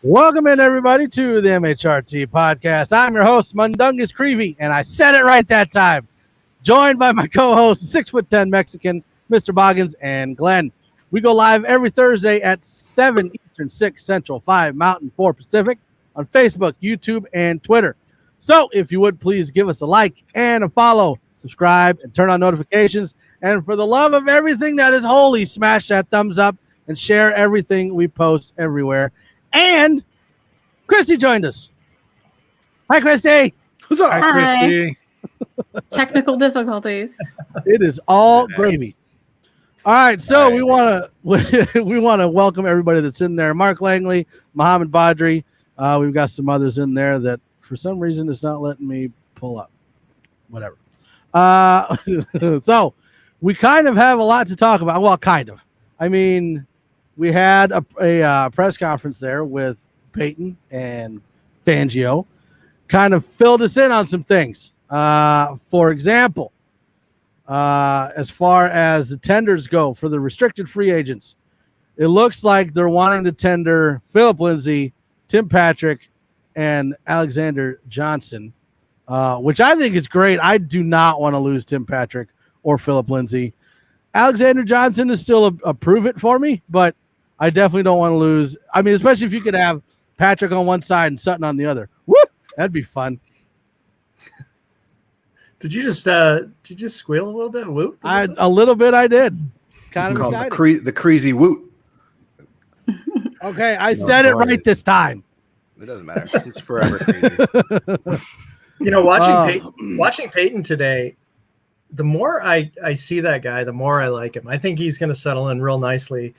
Welcome in, everybody, to the MHRT podcast. I'm your host, Mundungus Creevy, and I said it right that time. Joined by my co-host, 6'10" Mexican, Mr. Boggins, and Glenn. We go live every Thursday at 7 Eastern, 6 Central, 5 Mountain, 4 Pacific on Facebook, YouTube, and Twitter. So if you would, please give us a like and a follow, subscribe, and turn on notifications. And for the love of everything that is holy, smash that thumbs up and share everything we post everywhere. And Christy joined us. Hi, Christy. What's up? Hi. Christy. Technical difficulties. It is all gravy. All right, so we want to welcome everybody that's in there. Mark Langley, Muhammad Badri. We've got some others in there that for some reason it's not letting me pull up. Whatever. So we kind of have a lot to talk about. Well, kind of. I mean, we had a press conference there with Peyton and Fangio, kind of filled us in on some things. For example, as far as the tenders go for the restricted free agents, it looks like they're wanting to tender Philip Lindsay, Tim Patrick, and Alexander Johnson, which I think is great. I do not want to lose Tim Patrick or Philip Lindsay. Alexander Johnson is still a prove it for me, but I definitely don't want to lose. I mean, especially if you could have Patrick on one side and Sutton on the other. Woo! That'd be fun. Did you just squeal a little bit? Whoop. A little bit. I did. Kind of excited. The crazy woot. Okay, I said it right this time. It doesn't matter. It's forever crazy. Watching Peyton today, the more I see that guy, the more I like him. I think he's going to settle in real nicely.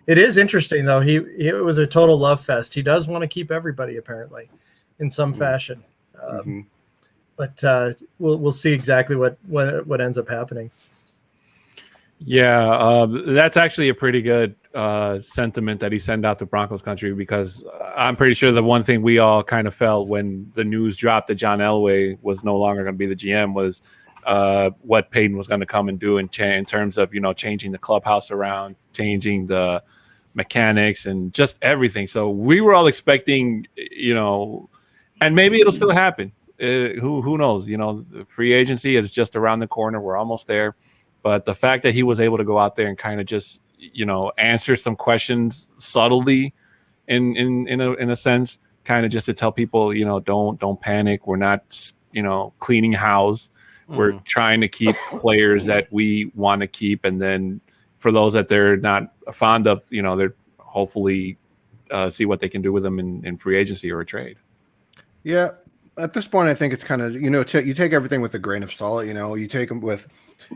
It is interesting, though. It was a total love fest. He does want to keep everybody, apparently, in some fashion. But we'll see exactly what ends up happening. Yeah, that's actually a pretty good sentiment that he sent out to Broncos country, because I'm pretty sure the one thing we all kind of felt when the news dropped that John Elway was no longer going to be the GM was what Peyton was going to come and do in terms of, changing the clubhouse around, changing the mechanics and just everything. So we were all expecting, and maybe it'll still happen. Who knows? Free agency is just around the corner. We're almost there. But the fact that he was able to go out there and kind of just, answer some questions subtly in a sense, kind of just to tell people, don't panic. We're not, cleaning house. We're trying to keep players that we want to keep. And then for those that they're not fond of, they're hopefully see what they can do with them in free agency or a trade. Yeah. At this point, I think it's kind of, you take everything with a grain of salt. You take him with,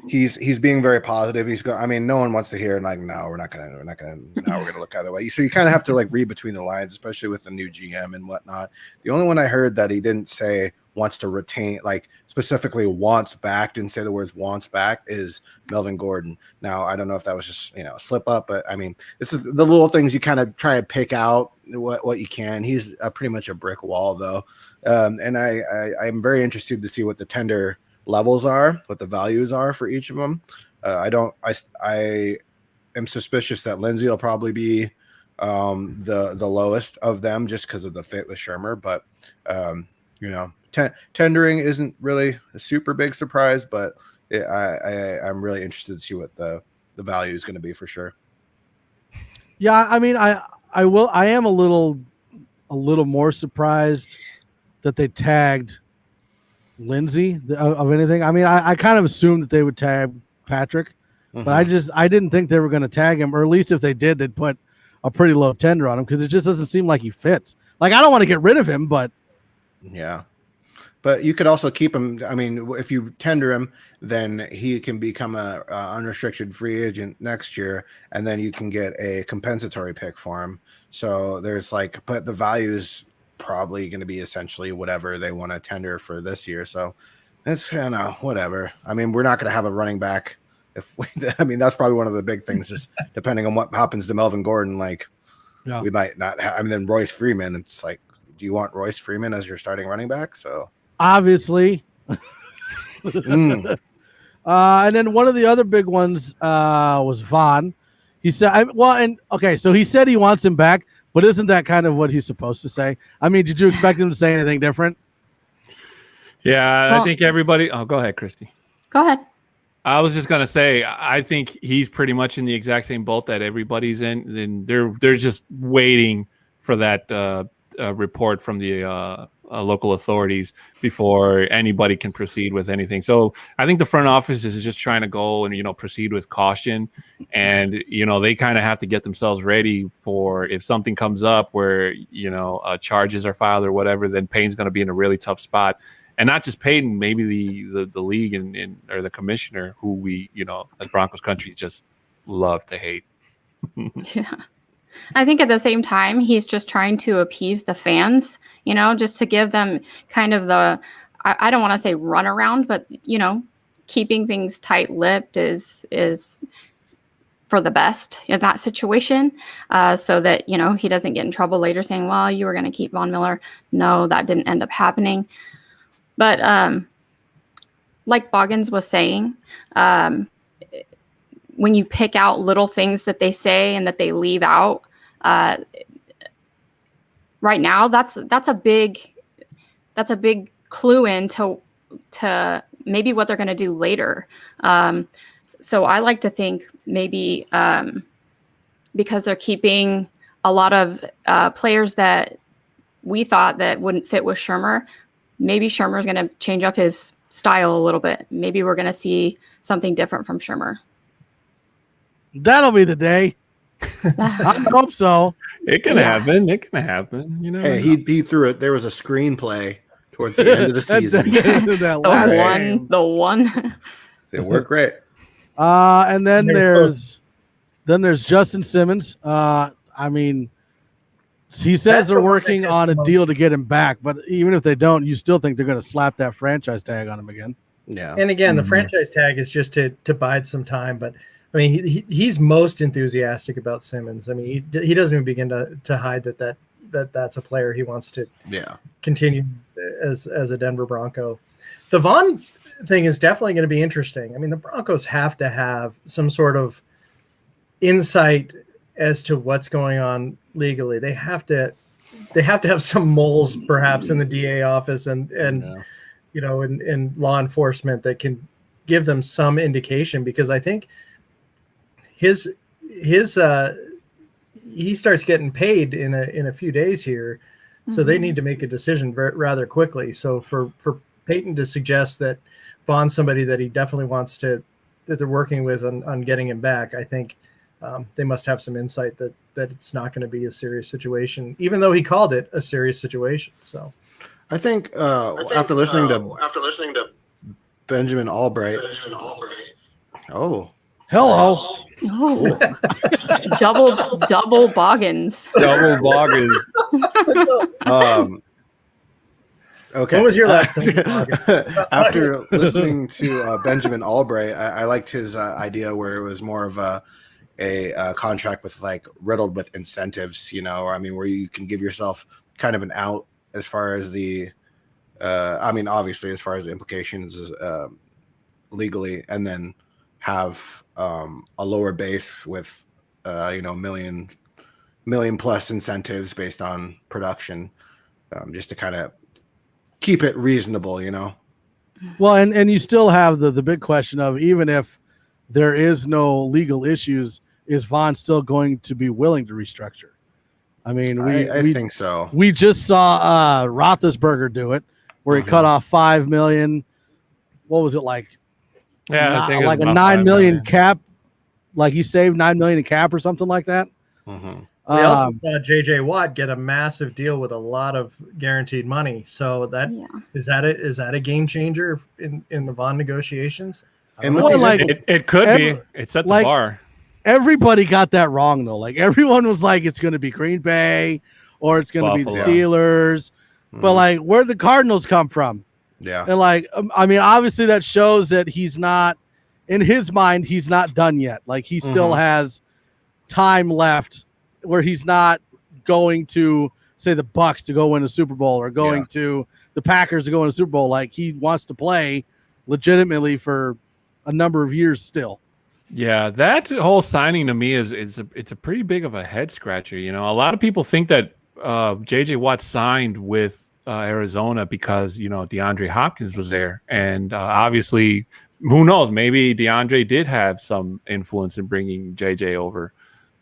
he's being very positive. No one wants to hear no, we're not gonna look either way. So you kind of have to read between the lines, especially with the new GM and whatnot. The only one I heard that he didn't say wants to retain, specifically wants back, didn't say the words wants back, is Melvin Gordon. Now, I don't know if that was just, a slip up, but I mean, it's the little things you kind of try to pick out what you can. He's pretty much a brick wall, though. And I'm very interested to see what the tender levels are, what the values are for each of them. I am suspicious that Lindsay will probably be the lowest of them just because of the fit with Shermer, but tendering isn't really a super big surprise, but I'm really interested to see what the value is going to be for sure. Yeah, I mean, I am a little more surprised that they tagged Lindsay of anything. I mean, I kind of assumed that they would tag Patrick, but I didn't think they were going to tag him, or at least if they did, they'd put a pretty low tender on him, because it just doesn't seem like he fits. I don't want to get rid of him, but yeah. But you could also keep him. I mean, if you tender him, then he can become a unrestricted free agent next year, and then you can get a compensatory pick for him. So there's but the value is probably going to be essentially whatever they want to tender for this year. So it's whatever. I mean, we're not going to have a running back. That's probably one of the big things. Just depending on what happens to Melvin Gordon, we might not have. I mean, then Royce Freeman. It's do you want Royce Freeman as your starting running back? So. Obviously. And then one of the other big ones was Vaughn. He said, so he said he wants him back, But isn't that kind of what he's supposed to say? I mean, did you expect him to say anything different? Yeah, Well- I think everybody. Oh, go ahead, Christy. Go ahead. I was just gonna say, I think he's pretty much in the exact same boat that everybody's in. And they're just waiting for that report from the local authorities before anybody can proceed with anything. So I think the front office is just trying to go and proceed with caution, and they kind of have to get themselves ready for if something comes up where charges are filed or whatever. Then Payton's going to be in a really tough spot. And not just Payton, maybe the league and or the commissioner, who we, as Broncos country, just love to hate. Yeah. I think at the same time, he's just trying to appease the fans, just to give them kind of I don't want to say run around, but, keeping things tight-lipped is for the best in that situation, so that, he doesn't get in trouble later saying, well, you were going to keep Von Miller. No, that didn't end up happening. But like Boggins was saying, when you pick out little things that they say and that they leave out, right now that's a big clue into maybe what they're going to do later. So I like to think maybe because they're keeping a lot of players that we thought that wouldn't fit with Shermer. Maybe Shermer's going to change up his style a little bit. Maybe we're going to see something different from Shermer. That'll be the day. I hope so. It can happen. It can happen. Hey, he threw it. There was a screenplay towards the end of the season. The one. It worked great. And then there's Justin Simmons. I mean, he says they're working on a deal to get him back, but even if they don't, you still think they're going to slap that franchise tag on him again. Yeah. And again, the franchise tag is just to bide some time. But I mean, he's most enthusiastic about Simmons. I mean, he doesn't even begin to hide that's a player he wants to continue as a Denver Bronco. The Vaughn thing is definitely going to be interesting. I mean, the Broncos have to have some sort of insight as to what's going on legally. They have to have some moles perhaps in the DA office and in law enforcement that can give them some indication, because I think he starts getting paid in a few days here. So they need to make a decision rather quickly. So for Payton to suggest that Vaughn's somebody that he definitely wants that they're working with on getting him back, I think they must have some insight that it's not going to be a serious situation, even though he called it a serious situation. So I think after listening to Benjamin Albright. Oh, hello. Oh, double Boggins. Double Boggins. Okay. What was your last time? After listening to Benjamin Albright, I liked his idea where it was more of a contract with riddled with incentives, where you can give yourself kind of an out as far as the, obviously as far as the implications legally, and then have a lower base with, million plus incentives based on production, just to kind of keep it reasonable, Well, and you still have the big question of, even if there is no legal issues, is Vaughn still going to be willing to restructure? I mean, I think so. We just saw Roethlisberger do it, where he cut off $5 million. What was it like? Yeah, I think like a $9 million cap. Like he saved $9 million in cap or something like that. We also saw J.J. Watt get a massive deal with a lot of guaranteed money. So is that a game changer in the Vaughn negotiations? And it could be. It set the bar. Everybody got that wrong though. Like everyone was like, it's going to be Green Bay or it's going to be the Steelers. But where'd the Cardinals come from? Yeah. And obviously that shows that he's not, in his mind, he's not done yet. Like he still has time left where he's not going to say the Bucks to go win a Super Bowl or going to the Packers to go win a Super Bowl. Like he wants to play legitimately for a number of years still. Yeah, that whole signing to me it's a pretty big of a head scratcher. You know, a lot of people think that JJ Watt signed with Arizona because DeAndre Hopkins was there, and obviously, who knows? Maybe DeAndre did have some influence in bringing JJ over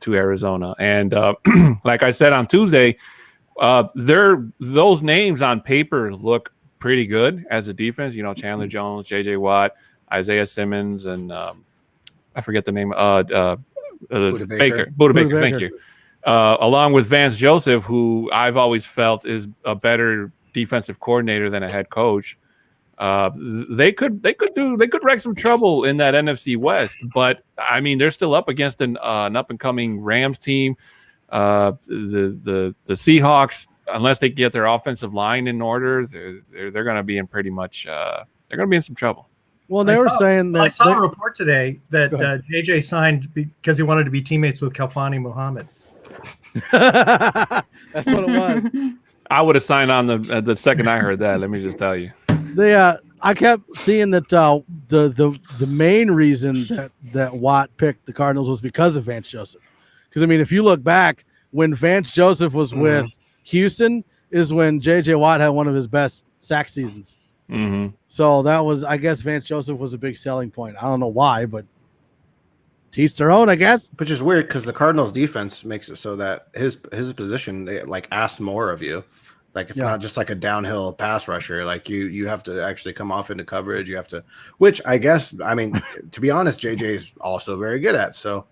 to Arizona. And like I said on Tuesday, those names on paper look pretty good as a defense. Chandler Jones, JJ Watt, Isaiah Simmons, and I forget the name. Buda Baker. Thank you. Along with Vance Joseph, who I've always felt is a better defensive coordinator than a head coach. They could wreck some trouble in that NFC West. But I mean, they're still up against an up and coming Rams team. The Seahawks, unless they get their offensive line in order, they're going to be in pretty much. They're going to be in some trouble. Well, they were saying that I saw a report today that JJ signed because he wanted to be teammates with Khalfani Muhammad. That's what it was. I would have signed on the second I heard that. Let me just tell you. I kept seeing that the main reason that Watt picked the Cardinals was because of Vance Joseph. Because I mean, if you look back when Vance Joseph was with Houston, is when JJ Watt had one of his best sack seasons. Mm-hmm. So that was, I guess, Vance Joseph was a big selling point. I don't know why, but teach their own, I guess. Which is weird because the Cardinals defense makes it so that his position, they asks more of you. Like it's not just like a downhill pass rusher. Like you have to actually come off into coverage. You have to, which I guess, I mean, to be honest, JJ is also very good at. So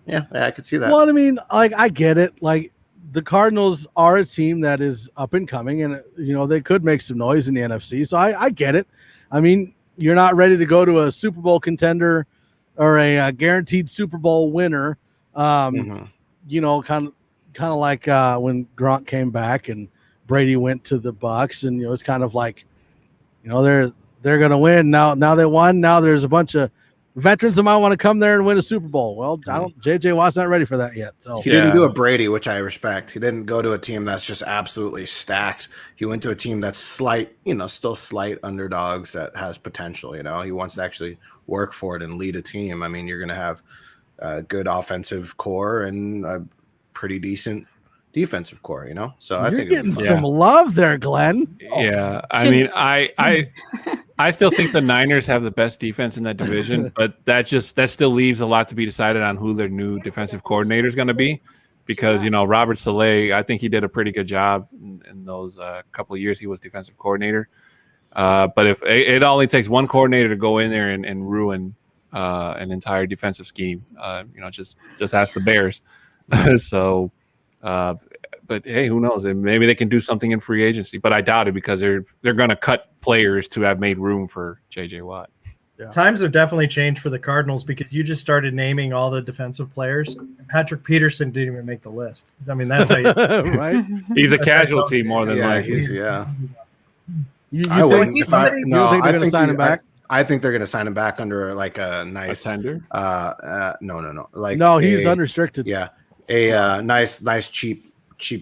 yeah, I could see that. Well, I mean, like I get it. Like the Cardinals are a team that is up and coming, and they could make some noise in the NFC. So I get it. I mean, you're not ready to go to a Super Bowl contender or a guaranteed Super Bowl winner. Kind of like when Gronk came back and Brady went to the Bucs, and it's kind of like, they're going to win now. They won. Now there's a bunch of veterans that might want to come there and win a Super Bowl. Well, JJ Watt's not ready for that yet. So he didn't do a Brady, which I respect. He didn't go to a team that's just absolutely stacked. He went to a team that's slight, still slight underdogs that has potential. He wants to actually work for it and lead a team. I mean, you're going to have a good offensive core and a pretty decent defensive core, So I think getting some love there, Glenn. Yeah, I mean, I still think the Niners have the best defense in that division, but that still leaves a lot to be decided on who their new defensive coordinator is going to be, because Robert Saleh, I think he did a pretty good job in those couple of years he was defensive coordinator. But if it only takes one coordinator to go in there and ruin an entire defensive scheme, just ask the Bears. So. But hey, who knows? Maybe they can do something in free agency, but I doubt it because they're going to cut players to have made room for JJ Watt. Yeah. Times have definitely changed for the Cardinals because you just started naming all the defensive players. Patrick Peterson didn't even make the list. I mean, that's how you right. He's a casualty more than likely. You think they're going to sign him back? I think they're going to sign him back under like a nice tender. No. Like he's unrestricted. Yeah, a nice cheap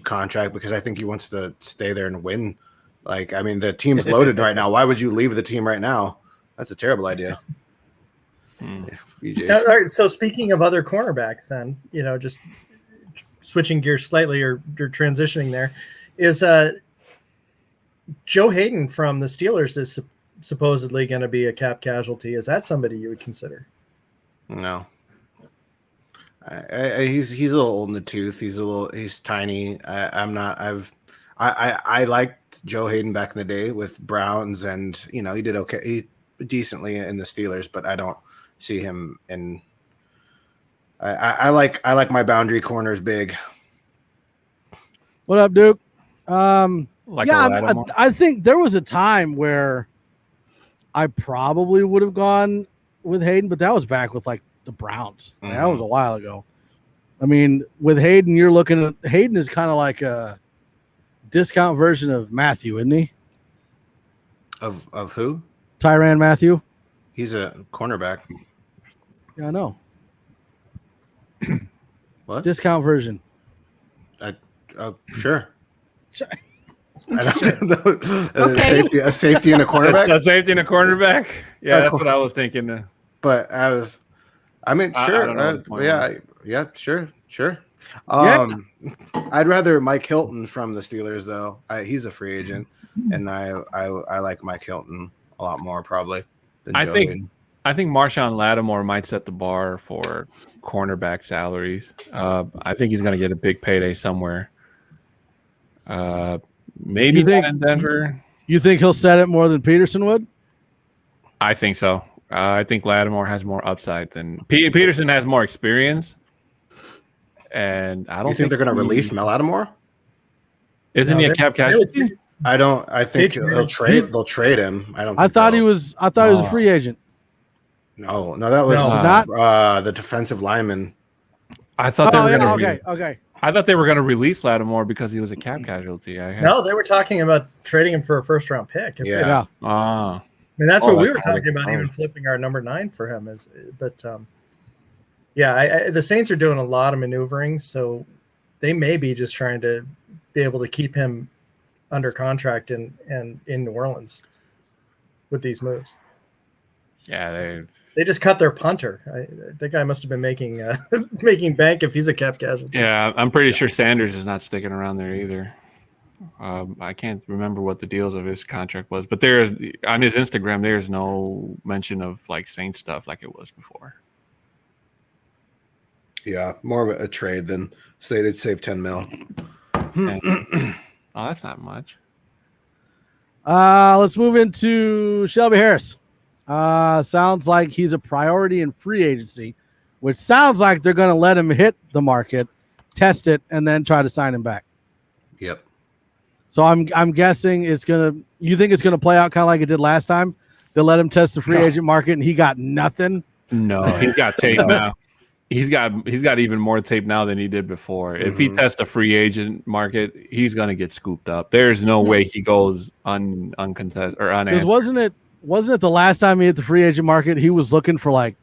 contract because I think he wants to stay there and win. Like, I mean, the team's loaded right now. Why would you leave the team right now? That's a terrible idea. All right, so speaking of other cornerbacks, then just switching gears slightly or transitioning there, is Joe Hayden from the Steelers is supposedly going to be a cap casualty. Is that somebody you would consider? No. He's a little old in the tooth. He's tiny. I liked Joe Hayden back in the day with Browns, and he did okay. He decently in the Steelers, but I don't see him in. I like my boundary corners big. What up, Duke? I think there was a time where I probably would have gone with Hayden, but that was back with like the Browns. Mm-hmm. That was a while ago. I mean, with Hayden, you're looking at Hayden is kind of like a discount version of Matthew, isn't he? Of who? Tyrann Mathieu. He's a cornerback. Yeah, I know. What? Discount version. Sure. Okay. A safety and a cornerback. A safety and a cornerback. Yeah, that's what I was thinking. But I was. I mean, I sure. don't know what the point Yeah, sure. Yeah. I'd rather Mike Hilton from the Steelers, though. He's a free agent, and I like Mike Hilton a lot more probably than I Joe think Hayden. I think Marshawn Lattimore might set the bar for cornerback salaries. I think he's going to get a big payday somewhere. Maybe You think- not in Denver. You think he'll set it more than Peterson would? I think so. I think Lattimore has more upside than Peterson has more experience, and I don't You think they're going to release Mel Lattimore? Isn't he a cap casualty? I don't. I think they'll trade him. I don't. I think thought he they'll- was. I thought he was a free agent. No, that was No. Not. the defensive lineman. I thought they were Oh, going to. yeah, okay. I thought they were going to release Lattimore because he was a cap casualty. No, they were talking about trading him for a first-round pick. Yeah. Ah. I mean, that's Oh, what we were that's talking about, probably- even flipping our number 9 for him. The Saints are doing a lot of maneuvering, so they may be just trying to be able to keep him under contract in New Orleans with these moves. Yeah, They just cut their punter. That guy must have been making making bank if he's a cap casualty. yeah. I'm pretty sure Sanders is not sticking around there either. I can't remember what the deals of his contract was, but there's on his Instagram. There's no mention of like Saint stuff like it was before. Yeah, more of a trade than say they'd save 10 mil. Oh, that's not much. Let's move into Shelby Harris. Sounds like he's a priority in free agency, which sounds like they're going to let him hit the market, test it, and then try to sign him back. Yep. So I'm guessing it's gonna. You think it's gonna play out kind of like it did last time? They let him test the free agent market, and he got nothing. No, he's got tape now. He's got even more tape now than he did before. If he tests the free agent market, he's gonna get scooped up. There's no way he goes uncontested or unanswered. Because wasn't it the last time he hit the free agent market? He was looking for like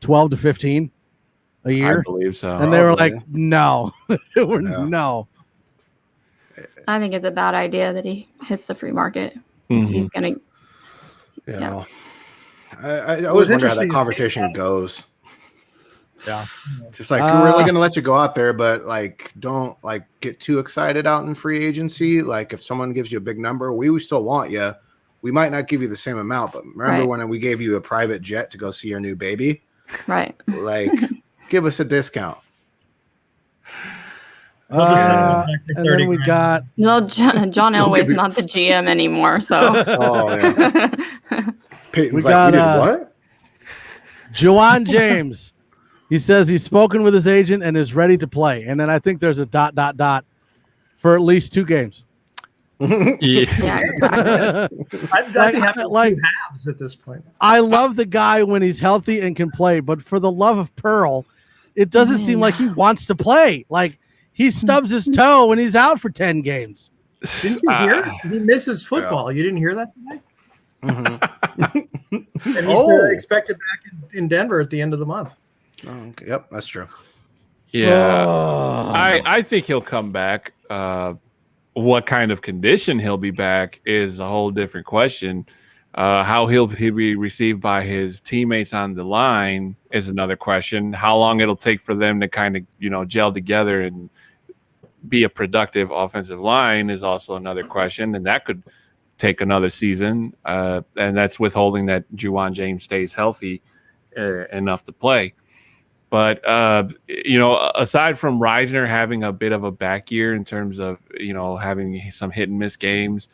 12 to 15 a year, I believe so. and they were like, Probably. "No, Yeah. no." I think it's a bad idea that he hits the free market. Mhm. He's gonna. Yeah. I always wonder how that conversation goes. Yeah. Just like we're really gonna let you go out there, but like don't like get too excited out in free agency. Like if someone gives you a big number, we still want you. We might not give you the same amount, but remember Right. when we gave you a private jet to go see your new baby? Right. Like give us a discount. We'll just send him And back for then 30 we grand. got No, John Elway's not the GM anymore, so. Oh yeah. Peyton's We like, got, we did what? Juwan James. He says he's spoken with his agent and is ready to play. And then I think there's a ... for at least 2 games. Yeah. Yeah, exactly. I'd be happy with like- 2 halves at this point. I love the guy when he's healthy and can play, but for the love of Pearl, it doesn't seem like he wants to play. Like he stubs his toe and he's out for 10 games. Didn't you hear? He misses football. You didn't hear that today? And he's expected back in Denver at the end of the month. Oh, okay. Yep, that's true. Yeah. Oh. I think he'll come back. What kind of condition he'll be back is a whole different question. How he'll be received by his teammates on the line is another question. How long it'll take for them to kind of, gel together and be a productive offensive line is also another question. And that could take another season. And that's withholding that Juwan James stays healthy enough to play. But, aside from Reisner having a bit of a back year in terms of, having some hit and miss games,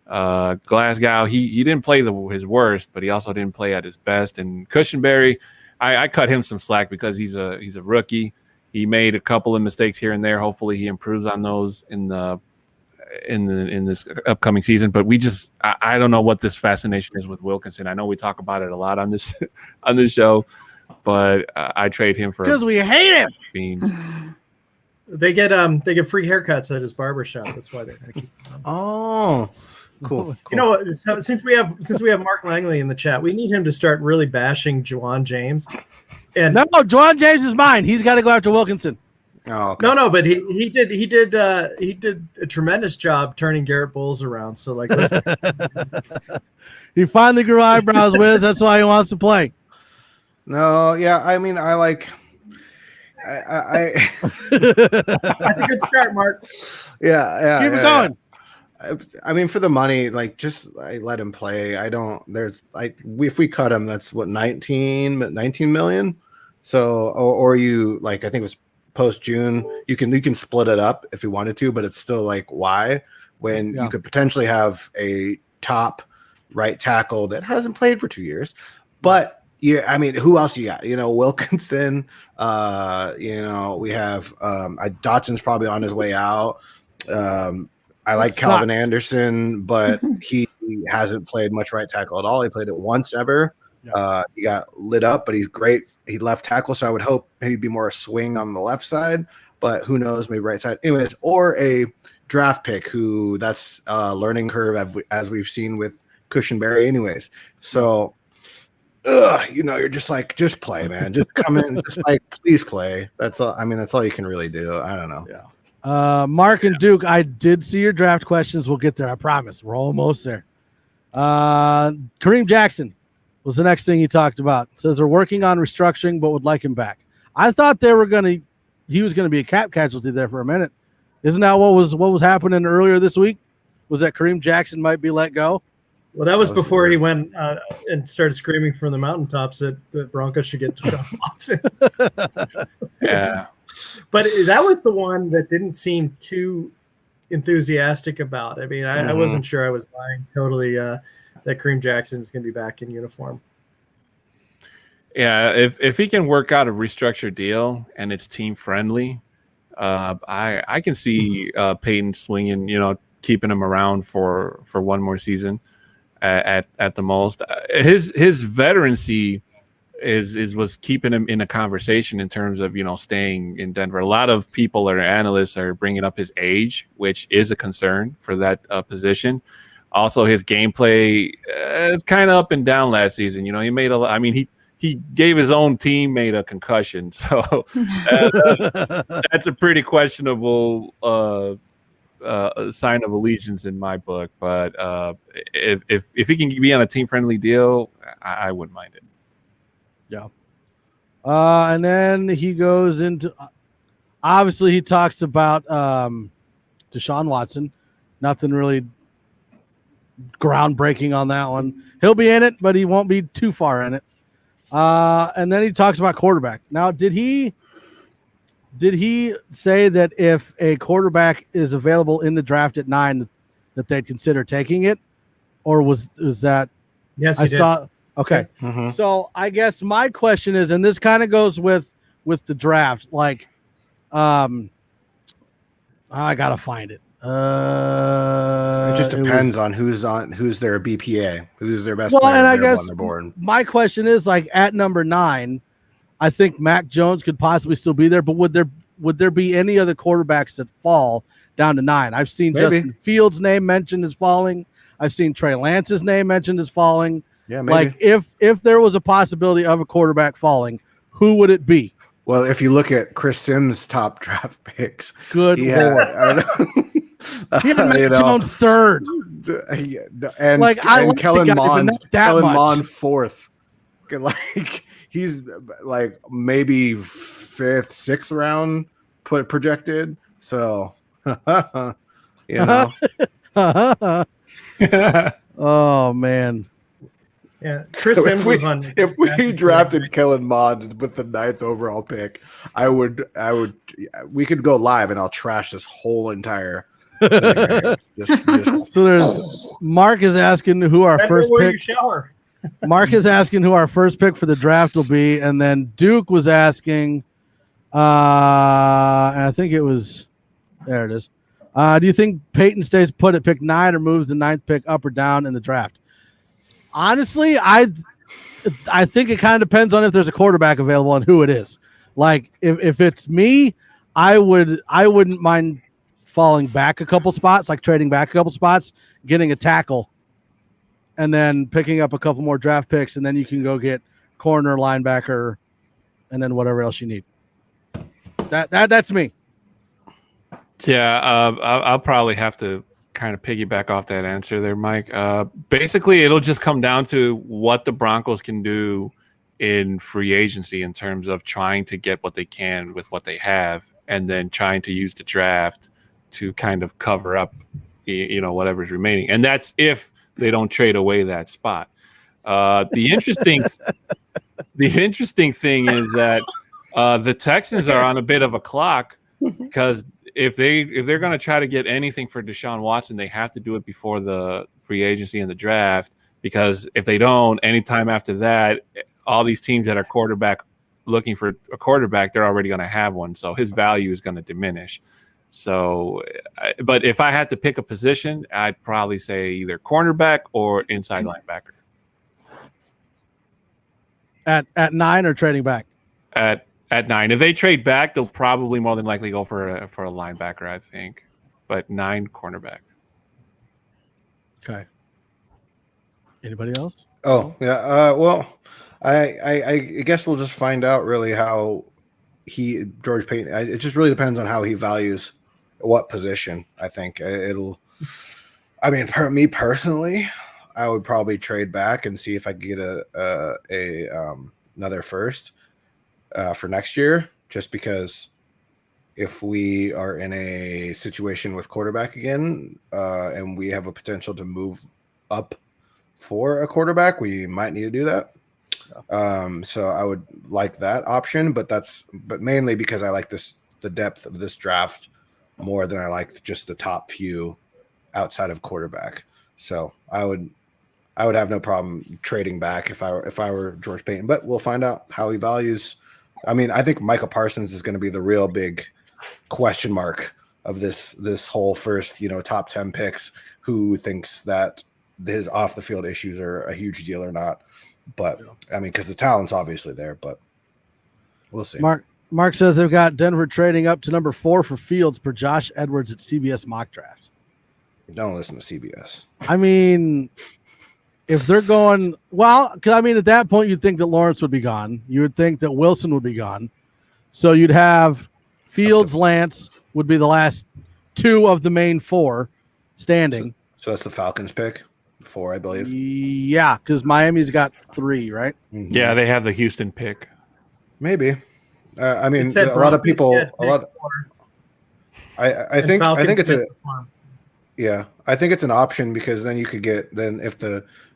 Glasgow, he didn't play his worst, but he also didn't play at his best. And Cushenberry, I cut him some slack because he's a rookie. He made a couple of mistakes here and there. Hopefully he improves on those in this upcoming season. But I don't know what this fascination is with Wilkinson. I know we talk about it a lot on this show. But I trade him for Because we hate him. beans. They get free haircuts at his barbershop. That's why they're going to keep him on. Oh, cool. You know what? So since we have Mark Langley in the chat, we need him to start really bashing Juwan James. And No, Juwan James is mine. He's got to go after Wilkinson. Oh, okay. no, but he did a tremendous job turning Garrett Bowles around. So like, let's, He finally grew eyebrows with. That's why he wants to play. No, yeah, I mean, I like. I That's a good start, Mark. yeah. Keep it going. I mean, for the money, like just let him play. I don't. There's like if we cut him, that's what 19 million. So or you like I think it was post June. You can split it up if you wanted to, but it's still like why when you could potentially have a top right tackle that hasn't played for 2 years, but. Yeah, I mean, who else you got? Wilkinson. We have Dotson's probably on his way out. I like Calvin Anderson, but he hasn't played much right tackle at all. He played it once ever. Yeah. He got lit up, but he's great. He left tackle, so I would hope he'd be more a swing on the left side, but who knows, maybe right side. Anyways, or a draft pick who that's a learning curve as we've seen with Cushenberry anyways. So you're just like, just play, man. Just come in, just like, please play. That's all. I mean, that's all you can really do. I don't know. Yeah. Mark and Duke, I did see your draft questions. We'll get there. I promise. We're almost there. Kareem Jackson was the next thing he talked about. Says they're working on restructuring, but would like him back. I thought he was going to be a cap casualty there for a minute. Isn't that what was happening earlier this week? Was that Kareem Jackson might be let go? Well, that was before he went and started screaming from the mountaintops that the Broncos should get Desean Watson. Yeah. But that was the one that didn't seem too enthusiastic about. I mean, I wasn't sure I was buying totally that Kareem Jackson is going to be back in uniform. Yeah, if he can work out a restructured deal and it's team friendly, I can see Peyton swinging, keeping him around for one more season. At the most, his veterancy was keeping him in a conversation in terms of staying in Denver. A lot of people or analysts are bringing up his age, which is a concern for that position. Also, his gameplay is kind of up and down last season. He made he gave his own teammate a concussion, so that's a pretty questionable sign of allegiance in my book. But if he can be on a team friendly deal, I wouldn't mind it. Yeah. And then he goes into obviously he talks about Desean Watson. Nothing really groundbreaking on that one. He'll be in it, but he won't be too far in it. And then he talks about quarterback. Now, did he say that if a quarterback is available in the draft at 9 that they'd consider taking it? Or was that? Yes, he did. Okay. Mm-hmm. So I guess my question is, and this kind of goes with the draft, like, I gotta find it. It just depends on who's their BPA, who's their best player and I guess on their board. My question is, like, at number 9, I think Mac Jones could possibly still be there, but would there be any other quarterbacks that fall down to 9? I've seen maybe. Justin Fields' name mentioned as falling. I've seen Trey Lance's name mentioned as falling. Yeah, maybe. Like, if there was a possibility of a quarterback falling, who would it be? Well, if you look at Chris Sims' top draft picks, good Lord. He had Mac Jones 3rd. And like, and Kellen Mond 4th. Like, he's like maybe 5th, 6th round projected. So, Oh man. Yeah, Chris Sims was on. If we drafted Kellen Mond with the 9th overall pick, I would. We could go live, and I'll trash this whole entire thing. Just. So there's Mark is asking who our first pick. Mark is asking who our first pick for the draft will be, and then Duke was asking, and I think it was, there it is. Do you think Peyton stays put at pick 9 or moves the 9th pick up or down in the draft? Honestly, I think it kind of depends on if there's a quarterback available and who it is. Like, if it's me, I wouldn't mind falling back a couple spots, like trading back a couple spots, getting a tackle, and then picking up a couple more draft picks, and then you can go get corner, linebacker, and then whatever else you need. That's me. Yeah, I'll probably have to kind of piggyback off that answer there, Mike. Basically, it'll just come down to what the Broncos can do in free agency in terms of trying to get what they can with what they have, and then trying to use the draft to kind of cover up, whatever's remaining. And that's if they don't trade away that spot. The interesting thing is that the Texans are on a bit of a clock, because if they're going to try to get anything for Desean Watson, they have to do it before the free agency and the draft, because if they don't, anytime after that, all these teams that are looking for a quarterback, they're already going to have one. So his value is going to diminish. So, but if I had to pick a position, I'd probably say either cornerback or inside linebacker. At 9 or trading back? At 9. If they trade back, they'll probably more than likely go for a linebacker, I think. But 9, cornerback. Okay. Anybody else? Oh, yeah. Well, I guess we'll just find out really how George Paton. It just really depends on how he values what position. I think me personally, I would probably trade back and see if I could get another first for next year, just because if we are in a situation with quarterback again, and we have a potential to move up for a quarterback, we might need to do that. So I would like that option, but mainly because I like the depth of this draft more than I like just the top few outside of quarterback. So I would have no problem trading back if I were George Paton, but we'll find out how he values. I mean, I think Micah Parsons is going to be the real big question mark of this whole first, top 10 picks. Who thinks that his off the field issues are a huge deal or not? But I mean, because the talent's obviously there, but we'll see. Mark says they've got Denver trading up to number 4 for Fields per Josh Edwards at CBS mock draft. Don't listen to CBS. I mean, if they're going, because I mean, at that point, you'd think that Lawrence would be gone. You would think that Wilson would be gone. So you'd have Fields, Lance would be the last 2 of the main 4 standing. So that's the Falcons pick, 4, I believe. Yeah, because Miami's got 3, right? Mm-hmm. Yeah, they have the Houston pick. Maybe. I mean, a lot of people. I think it's I think it's an option, because then you could get then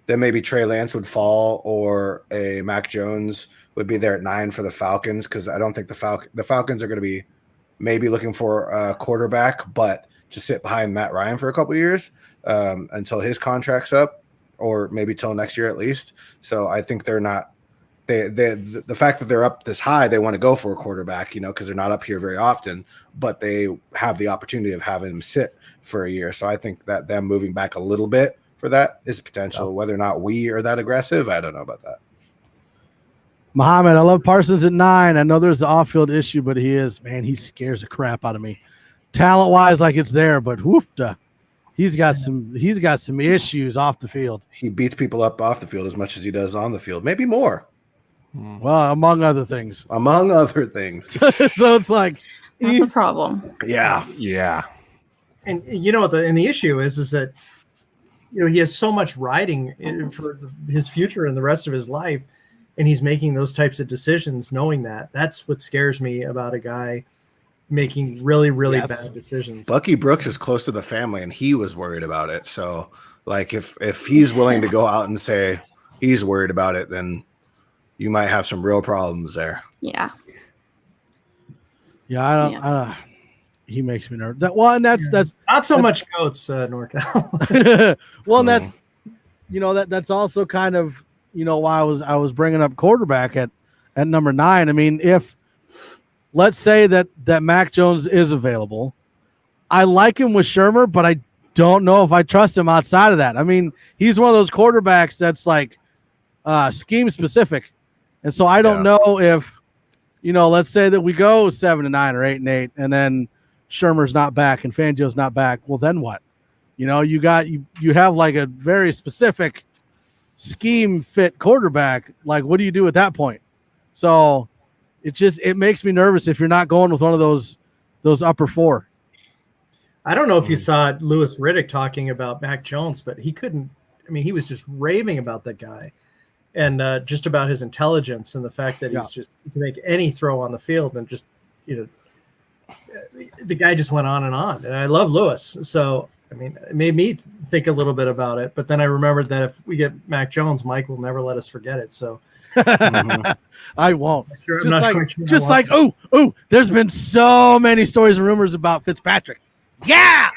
maybe Trey Lance would fall, or a Mac Jones would be there at 9 for the Falcons, because I don't think the Falcons are going to be maybe looking for a quarterback, but to sit behind Matt Ryan for a couple of years until his contract's up, or maybe till next year at least. So I think they're not. The fact that they're up this high, they want to go for a quarterback, because they're not up here very often, but they have the opportunity of having him sit for a year. So I think that them moving back a little bit for that is potential. Yeah. Whether or not we are that aggressive, I don't know about that. Muhammad, I love Parsons at 9. I know there's the off-field issue, but he scares the crap out of me. Talent-wise, like it's there, but woofda. He's got some issues off the field. He beats people up off the field as much as he does on the field, maybe more. Well, among other things. So it's like that's a problem. Yeah. And the issue is that he has so much riding for his future and the rest of his life, and he's making those types of decisions knowing that's what scares me about a guy making really, really bad decisions. Bucky Brooks is close to the family, and he was worried about it. So, like, if he's willing to go out and say he's worried about it, then you might have some real problems there. Yeah. Yeah, I don't. He makes me nervous. That's not so much goats, NorCal. Well, and that's also kind of why I was bringing up quarterback at number 9. I mean, if let's say that Mac Jones is available, I like him with Shermer, but I don't know if I trust him outside of that. I mean, he's one of those quarterbacks that's like scheme specific. And so I don't know if, let's say that we go 7-9 or 8-8, and then Shermer's not back and Fangio's not back. Well, then what? You have like a very specific scheme fit quarterback. Like, what do you do at that point? So it makes me nervous if you're not going with one of those upper 4. I don't know if you saw Louis Riddick talking about Mac Jones, but he couldn't. I mean, he was just raving about that guy. and just about his intelligence and the fact that he can make any throw on the field and just, the guy just went on. And I love Lewis. So, I mean, it made me think a little bit about it, but then I remembered that if we get Mac Jones, Mike will never let us forget it. So I won't. Sure, there's been so many stories and rumors about Fitzpatrick. Yeah.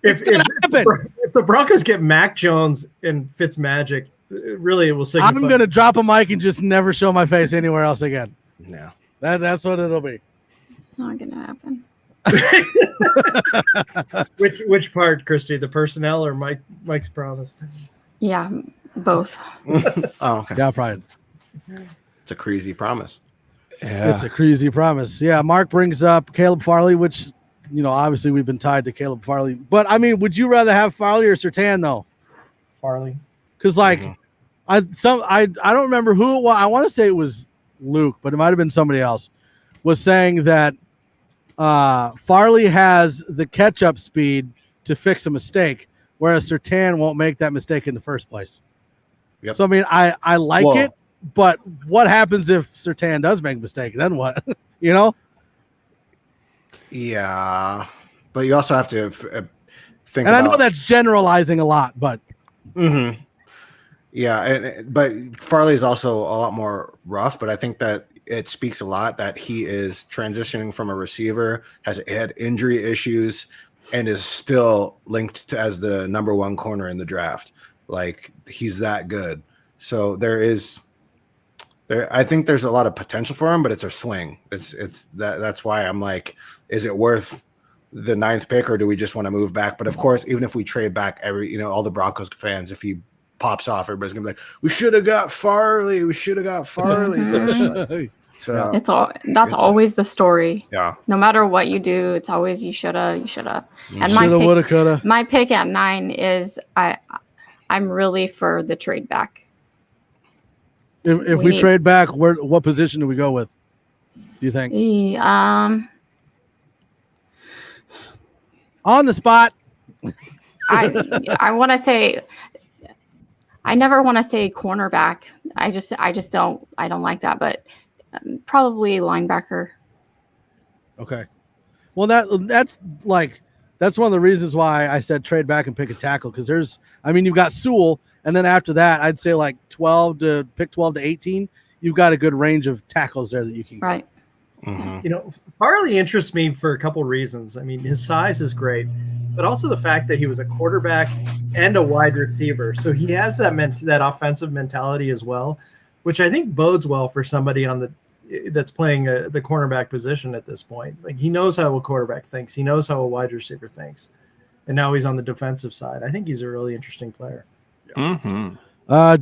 If the Broncos get Mac Jones and Fitzmagic, really it will signify. I'm going to drop a mic and just never show my face anywhere else again. Yeah. That's what it'll be. Not going to happen. Which part, Christy? The personnel or Mike's promise? Yeah, both. Oh, okay. Yeah, probably. It's a crazy promise. Yeah. It's a crazy promise. Yeah, Mark brings up Caleb Farley, which, obviously we've been tied to Caleb Farley. But, I mean, would you rather have Farley or Surtain, though? Farley. Because, I don't remember who it was. I want to say it was Luke, but it might have been somebody else, was saying that Farley has the catch-up speed to fix a mistake, whereas Surtain won't make that mistake in the first place. Yep. So, I mean, I like it, but what happens if Surtain does make a mistake? Then what? Yeah, but you also have to think. And I know that's generalizing a lot, but yeah, but Farley is also a lot more rough. But I think that it speaks a lot that he is transitioning from a receiver, has had injury issues, and is still linked to as the number one corner in the draft. Like, he's that good. So I think there's a lot of potential for him, but it's a swing. That's why I'm like, is it worth the 9th pick, or do we just want to move back? But of course, even if we trade back all the Broncos fans, if he pops off, everybody's gonna be like, we should have got Farley. So that's always the story. Yeah. No matter what you do, it's always you shoulda. And woulda, coulda. My pick at 9 is I'm really for the trade back. If we trade back, what position do we go with? Do you think? On the spot. I want to say. I never want to say cornerback. I don't like that, but probably linebacker. Okay. Well, that's one of the reasons why I said trade back and pick a tackle, because you've got Sewell, and then after that, I'd say 12 to 18. You've got a good range of tackles there that you can get. Right. Mm-hmm. Farley interests me for a couple reasons. I mean, his size is great, but also the fact that he was a quarterback and a wide receiver. So he has that offensive mentality as well, which I think bodes well for somebody that's playing the cornerback position at this point. Like, he knows how a quarterback thinks. He knows how a wide receiver thinks. And now he's on the defensive side. I think he's a really interesting player. Mm-hmm.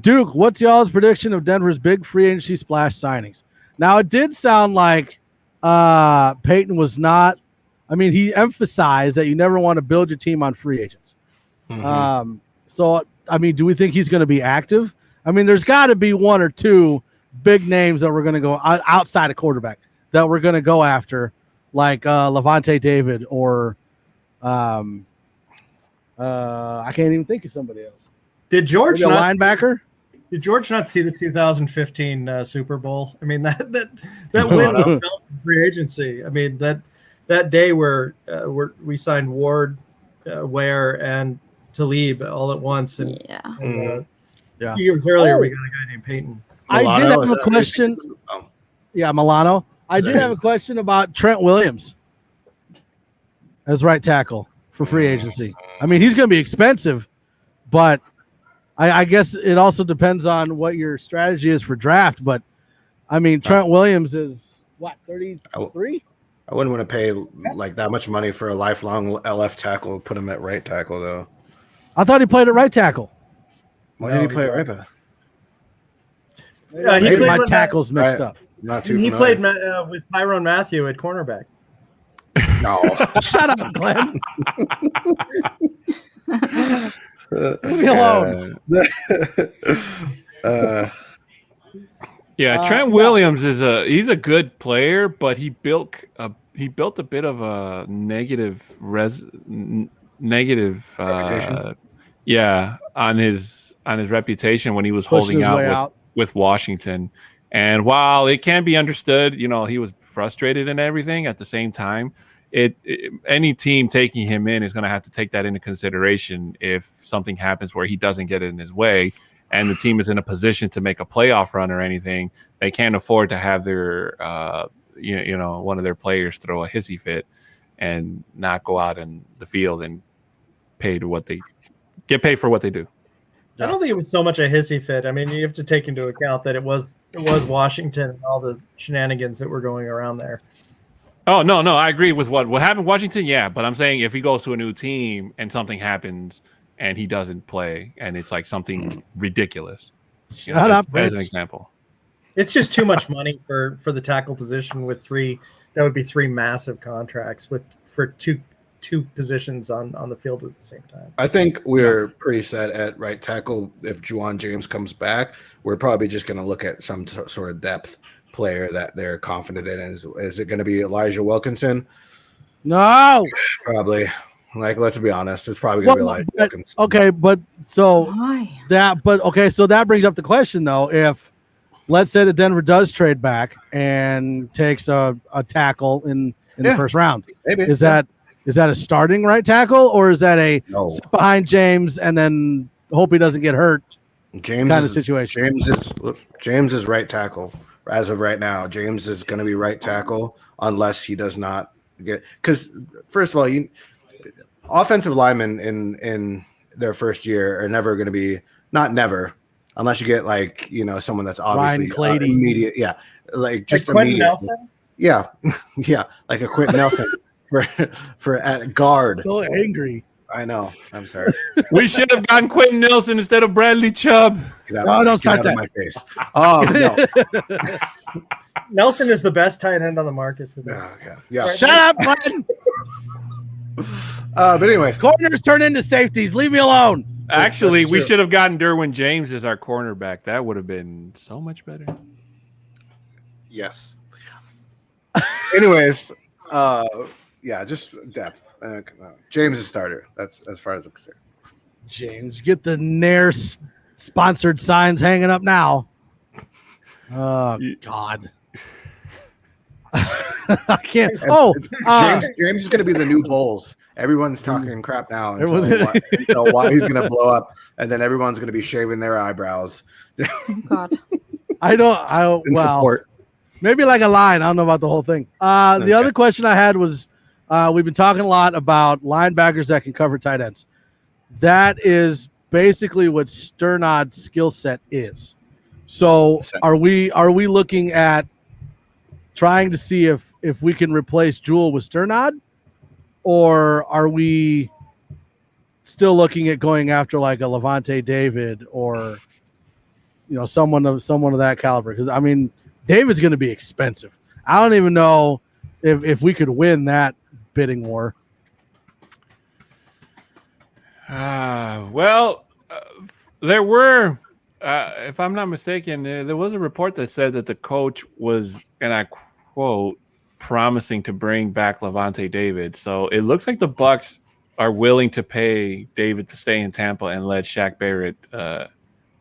Duke, what's y'all's prediction of Denver's big free agency splash signings? Now, it did sound like Peyton was not. I mean, he emphasized that you never want to build your team on free agents. Mm-hmm. So, I mean, do we think he's going to be active? I mean, there's got to be one or two big names that we're going to go outside of quarterback that we're going to go after, like Levante David or I can't even think of somebody else. Did George linebacker? Did George not see the 2015 Super Bowl? I mean, that win felt free agency. I mean, that day where we signed Ward, Ware, and Talib all at once, and years earlier we got a guy named Peyton. I did have a question. Yeah, Milano. I did have a question about Trent Williams as right tackle for free agency. I mean, he's going to be expensive, but I guess it also depends on what your strategy is for draft. But I mean, Trent Williams is what, 33? I wouldn't want to pay like that much money for a lifelong left tackle. Put him at right tackle though. I thought he played at right tackle. Why did he play at right back? He played my tackles mixed up. Not too. He played with Tyrone Matthew at cornerback. No, shut up, Glenn. Leave me alone. Trent Williams he's a good player, but he built a bit of a negative reputation. On his reputation when he was Pushing holding his way out with Washington. And while it can be understood, he was frustrated and everything, at the same time, any team taking him in is going to have to take that into consideration if something happens where he doesn't get it in his way and the team is in a position to make a playoff run or anything. They can't afford to have their one of their players throw a hissy fit and not go out in the field and get paid for what they do. I don't think it was so much a hissy fit. I mean, you have to take into account that it was Washington and all the shenanigans that were going around there. Oh, no, I agree with what happened in Washington, yeah, but I'm saying if he goes to a new team and something happens and he doesn't play and it's like something ridiculous. Shut up, as an example. It's just too much money for the tackle position with three massive contracts for two positions on the field at the same time. I think we're pretty set at right tackle. If Juwan James comes back, we're probably just going to look at some sort of depth player that they're confident in. Is it going to be Elijah Wilkinson? No, probably. Like, let's be honest, it's probably going to be Elijah Wilkinson. Okay, but so Why? so that brings up the question though. If let's say that Denver does trade back and takes a tackle in the first round, Maybe. Is that a starting right tackle or is that a sit behind James and then hope he doesn't get hurt kind of situation? James is right tackle as of right now. James is going to be right tackle unless he does not get, because first of all, offensive linemen in their first year are never going to be, not never, unless you get like someone that's obviously immediate, like just like Quentin immediate. Nelson, yeah, like a Quentin Nelson for at guard. So angry. I know. I'm sorry. We should have gotten Quentin Nelson instead of Bradley Chubb. Don't start that. My face. Oh no. Nelson is the best tight end on the market today. Yeah. Shut up, Glenn. But anyways, Corners turn into safeties. Leave me alone. Actually, we should have gotten Derwin James as our cornerback. That would have been so much better. Yes. Anyways, just depth. James is starter. That's as far as I'm concerned. James, get the Nair sponsored signs hanging up now. Oh God. I can't. James is going to be the new Bulls. Everyone's talking crap now until why he's going to blow up, and then everyone's going to be shaving their eyebrows. God. Support. Maybe like a line. I don't know about the whole thing. The other question I had was, we've been talking a lot about linebackers that can cover tight ends. That is basically what Sternad's skill set is. So are we looking at trying to see if we can replace Jewell with Sternad, or are we still looking at going after like a Levante David or someone of that caliber? Because I mean, David's going to be expensive. I don't even know if we could win that bidding war. There were, if I'm not mistaken, there was a report that said that the coach was, and I quote, promising to bring back Levante David. So it looks like the Bucs are willing to pay David to stay in Tampa and let Shaq Barrett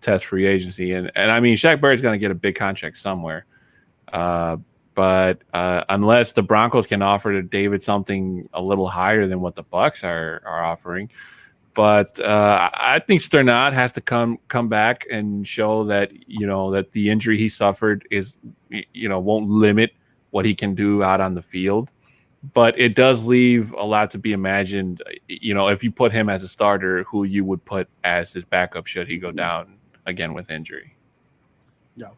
test free agency. And I mean, Shaq Barrett's going to get a big contract somewhere. But unless the Broncos can offer to David something a little higher than what the Bucs are offering. But I think Sternad has to come back and show that, that the injury he suffered is, won't limit what he can do out on the field. But it does leave a lot to be imagined, if you put him as a starter, who you would put as his backup should he go down again with injury. Yeah.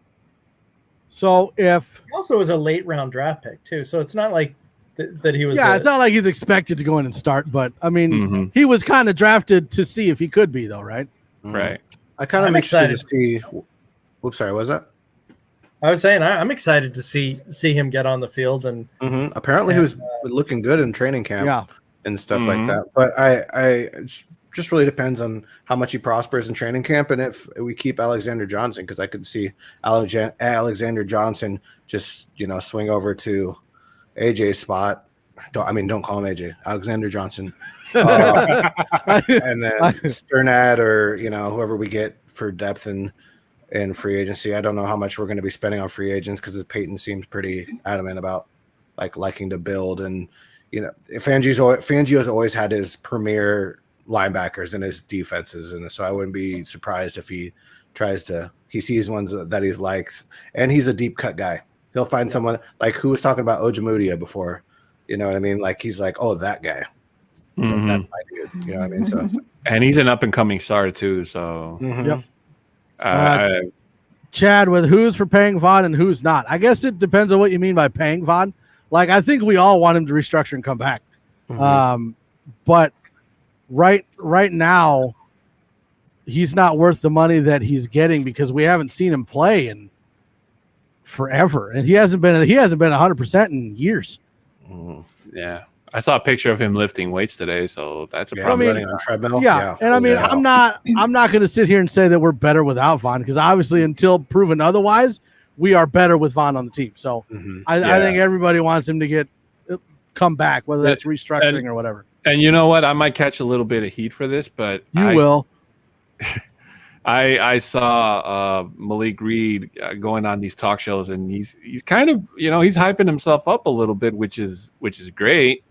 So he also was a late round draft pick too. So it's not like that he was. Yeah, it's not like he's expected to go in and start, but I mean, he was kind of drafted to see if he could be, though, right? Right. I kind of excited to see. Oops, sorry, what was that? I was saying I'm excited to see him get on the field and apparently he was looking good in training camp, and stuff like that. But I just really depends on how much he prospers in training camp and if we keep Alexander Johnson, because I could see Alexander Johnson just swing over to AJ's spot. Don't call him AJ. Alexander Johnson, and then Sternad or whoever we get for depth, and in free agency. I don't know how much we're going to be spending on free agents because Peyton seems pretty adamant about liking to build. And Fangio's always had his premier linebackers and his defenses, and so I wouldn't be surprised if he sees ones that he likes, and he's a deep cut guy. He'll find someone like who was talking about Ojemudia before, you know what I mean? Like he's like, oh, that guy. So that's my dude, you know what I mean? So and he's an up and coming star too. So yep. Chad, with who's for paying Vaughn and who's not. I guess it depends on what you mean by paying Vaughn. Like I think we all want him to restructure and come back, but right now, he's not worth the money that he's getting because we haven't seen him play in forever, and he hasn't been 100% in years. Yeah, I saw a picture of him lifting weights today, so that's a problem. problem. On treadmill. Yeah, and I mean, I'm not going to sit here and say that we're better without Vaughn because obviously, until proven otherwise, we are better with Vaughn on the team. So I think everybody wants him to come back, whether that's restructuring or whatever. And you know what? I might catch a little bit of heat for this, but you will. I saw Malik Reed going on these talk shows, and he's kind of he's hyping himself up a little bit, which is great.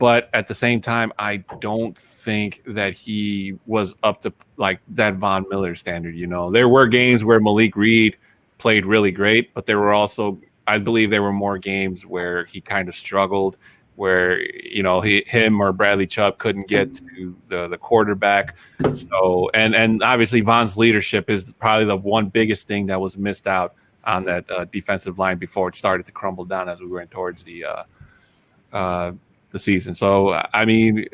But at the same time, I don't think that he was up to like that Von Miller standard. There were games where Malik Reed played really great, but there were also, I believe, there were more games where he kind of struggled, where him or Bradley Chubb couldn't get to the quarterback. So and obviously Von's leadership is probably the one biggest thing that was missed out on that defensive line before it started to crumble down as we went towards the season. So I mean,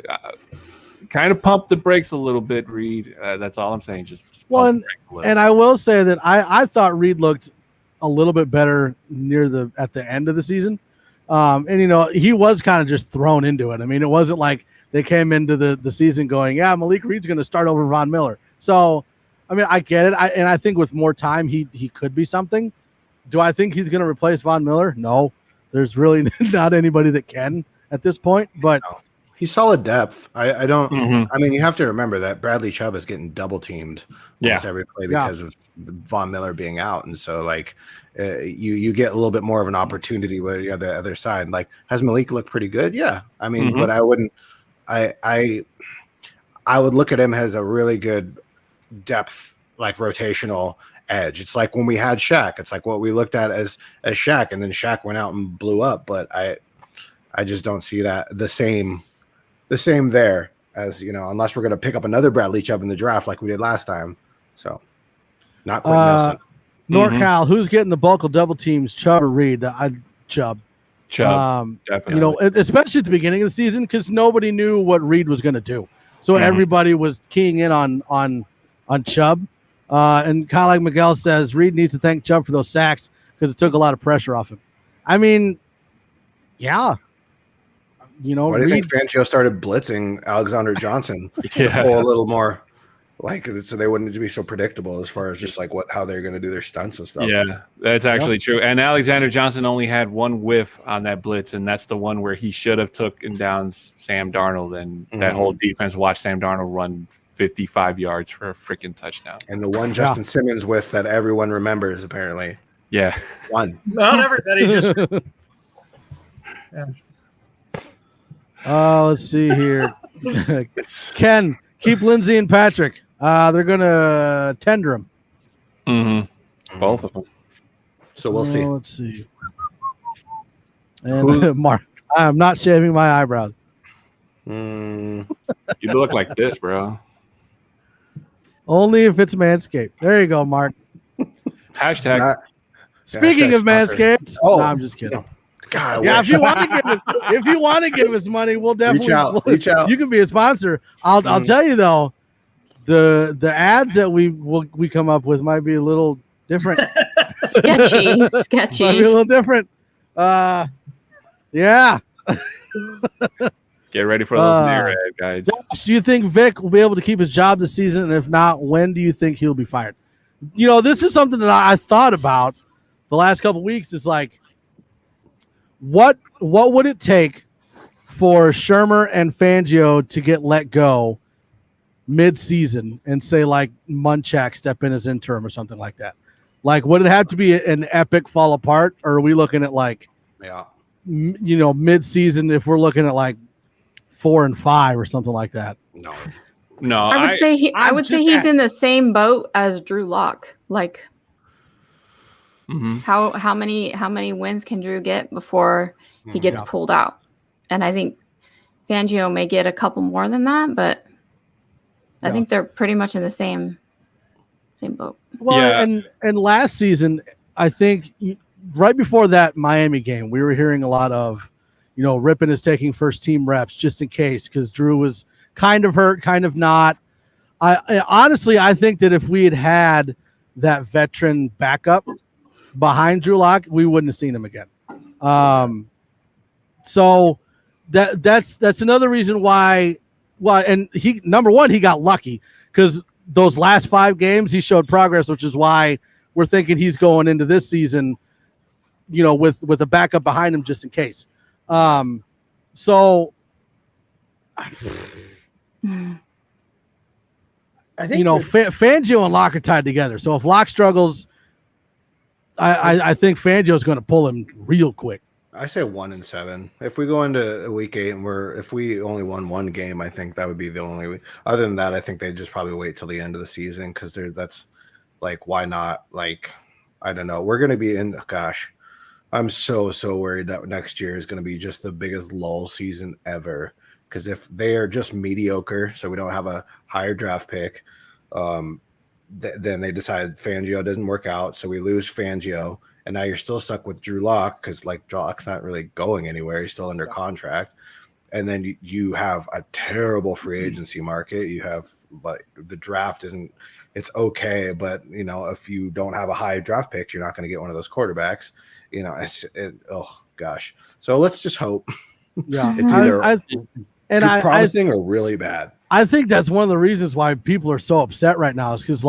kind of pump the brakes a little bit, Reed. That's all I'm saying. Just pump the brakes a little. And I will say that I thought Reed looked a little bit better at the end of the season. And he was kind of just thrown into it. I mean, it wasn't like they came into the season going, yeah, Malik Reed's going to start over Von Miller. So, I mean, I get it. And I think with more time, he could be something. Do I think he's going to replace Von Miller? No, there's really not anybody that can at this point, but he's solid depth. I don't, I mean, you have to remember that Bradley Chubb is getting double teamed almost every play because of Von Miller being out. And so you get a little bit more of an opportunity with the other side. Like, has Malik looked pretty good? Yeah. I mean, but I wouldn't, I would look at him as a really good depth, like rotational edge. It's like when we had Shaq, it's like what we looked at as Shaq, and then Shaq went out and blew up. But I just don't see that the same there as, unless we're going to pick up another Bradley Chubb in the draft like we did last time. So not quite Nelson. NorCal, who's getting the bulk of double teams, Chubb or Reed? Chubb. Definitely. Especially at the beginning of the season, because nobody knew what Reed was going to do. So everybody was keying in on Chubb. And kind of like Miguel says, Reed needs to thank Chubb for those sacks because it took a lot of pressure off him. I mean, yeah. Why do you think Fangio started blitzing Alexander Johnson a little more, so they wouldn't be so predictable as far as just how they're going to do their stunts and stuff? Yeah, that's actually true. And Alexander Johnson only had one whiff on that blitz, and that's the one where he should have taken down Sam Darnold, and that whole defense watched Sam Darnold run 55 yards for a freaking touchdown. And the one Justin Simmons whiff that everyone remembers, apparently. Yeah. One. Not everybody just. Let's see here. Ken, keep Lindsey and Patrick. They're going to tender him. Both of them. So we'll see. Let's see. And Mark, I'm not shaving my eyebrows. You look like this, bro. Only if it's Manscaped. There you go, Mark. Hashtag. Speaking of Manscaped, no, I'm just kidding. No. God, if you want to give us money, we'll definitely reach out. You can be a sponsor. I'll tell you though, the ads that we come up with might be a little different. Sketchy. Might be a little different. Yeah. Get ready for those near ad guys. Josh, do you think Vic will be able to keep his job this season? And if not, when do you think he'll be fired? This is something that I thought about the last couple of weeks. Is like, what would it take for Shermer and Fangio to get let go mid-season and say like Muntjac step in as interim or something like that? Like, would it have to be an epic fall apart, or are we looking at like, mid-season if we're looking at like 4-5 or something like that? No, I would say he's in the same boat as Drew Lock. Like, how many wins can Drew get before he gets pulled out? And I think Fangio may get a couple more than that, but I think they're pretty much in the same boat. Well, and last season, I think right before that Miami game, we were hearing a lot of, Rippon is taking first team reps just in case, because Drew was kind of hurt, kind of not. I honestly, I think that if we had that veteran backup behind Drew Lock, we wouldn't have seen him again. So that's another reason why. Well, and he got lucky because those last 5 games he showed progress, which is why we're thinking he's going into this season, with a backup behind him just in case. So I think Fangio and Locke are tied together. So if Locke struggles, I think Fangio is going to pull him real quick. I say 1-7. If we go into week 8 and if we only won 1 game, I think that would be the only. Other than that, I think they just probably wait till the end of the season because that's like, why not? Like, I don't know. We're going to be in. Gosh, I'm so worried that next year is going to be just the biggest lull season ever. Because if they are just mediocre, so we don't have a higher draft pick, then they decide Fangio doesn't work out, so we lose Fangio. And now you're still stuck with Drew Lock because Drew Lock's not really going anywhere. He's still under contract. And then you have a terrible free agency market. You have the draft it's okay, but if you don't have a high draft pick, you're not going to get one of those quarterbacks. Oh gosh. So let's just hope. Yeah, it's either promising or really bad. I think that's one of the reasons why people are so upset right now is because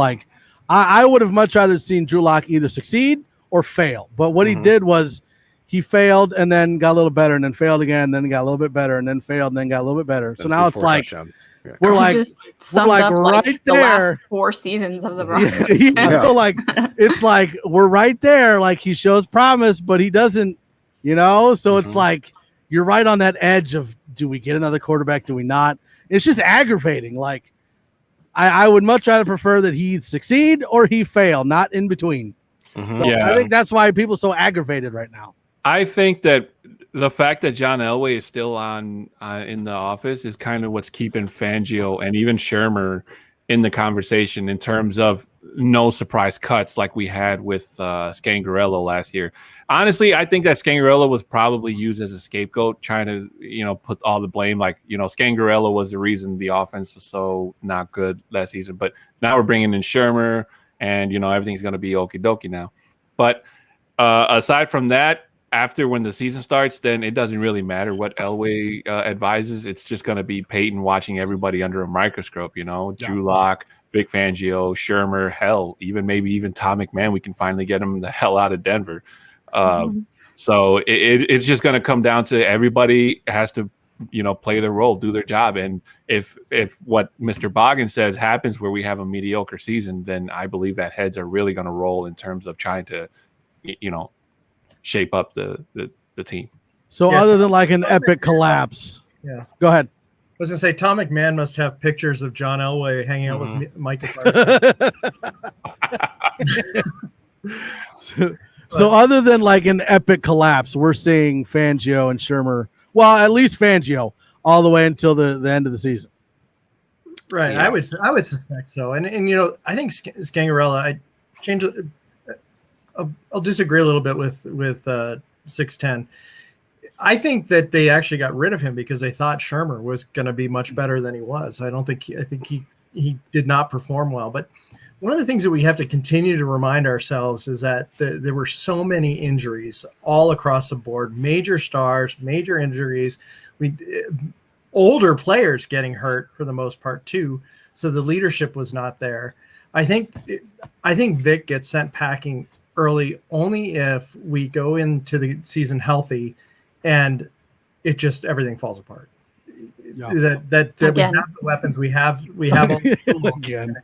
I would have much rather seen Drew Lock either succeed or fail. But what he did was he failed and then got a little better and then failed again, and then got a little bit better and then failed and then got a little bit better. So now it's like we're like right there. The last 4 seasons of the Broncos. So it's like we're right there. Like he shows promise, but he doesn't. So it's like you're right on that edge of, do we get another quarterback? Do we not? It's just aggravating. Like I would much rather prefer that he succeed or he fail, not in between. So I think that's why people are so aggravated right now. I think that the fact that John Elway is still on in the office is kind of what's keeping Fangio and even Shermer in the conversation in terms of no surprise cuts like we had with Scangarello last year. Honestly, I think that Scangarello was probably used as a scapegoat, trying to put all the blame. Like, Scangarello was the reason the offense was so not good last season. But now we're bringing in Shermer, and everything's going to be okie dokie now. But aside from that, after when the season starts, then it doesn't really matter what Elway advises. It's just going to be Peyton watching everybody under a microscope. Drew Lock, Vic Fangio, Shermer, hell, maybe even Tom McMahon. We can finally get him the hell out of Denver. So it's just going to come down to everybody has to, play their role, do their job. And if what Mr. Boggin says happens where we have a mediocre season, then I believe that heads are really going to roll in terms of trying to, shape up the team. So other than like an epic collapse. Yeah. Go ahead. I was going to say, Tom McMahon must have pictures of John Elway hanging out with Micah. So other than like an epic collapse, we're seeing Fangio and Shermer, well, at least Fangio, all the way until the end of the season. Right. Yeah. I would suspect so. And I think Scangarella, I'll disagree a little bit with 610. I think that they actually got rid of him because they thought Shermer was going to be much better than he was. I think he did not perform well. But one of the things that we have to continue to remind ourselves is that there were so many injuries all across the board, major stars, major injuries, older players getting hurt for the most part too. So the leadership was not there. I think Vic gets sent packing early only if we go into the season healthy and everything falls apart. that we have the weapons, we have all Again.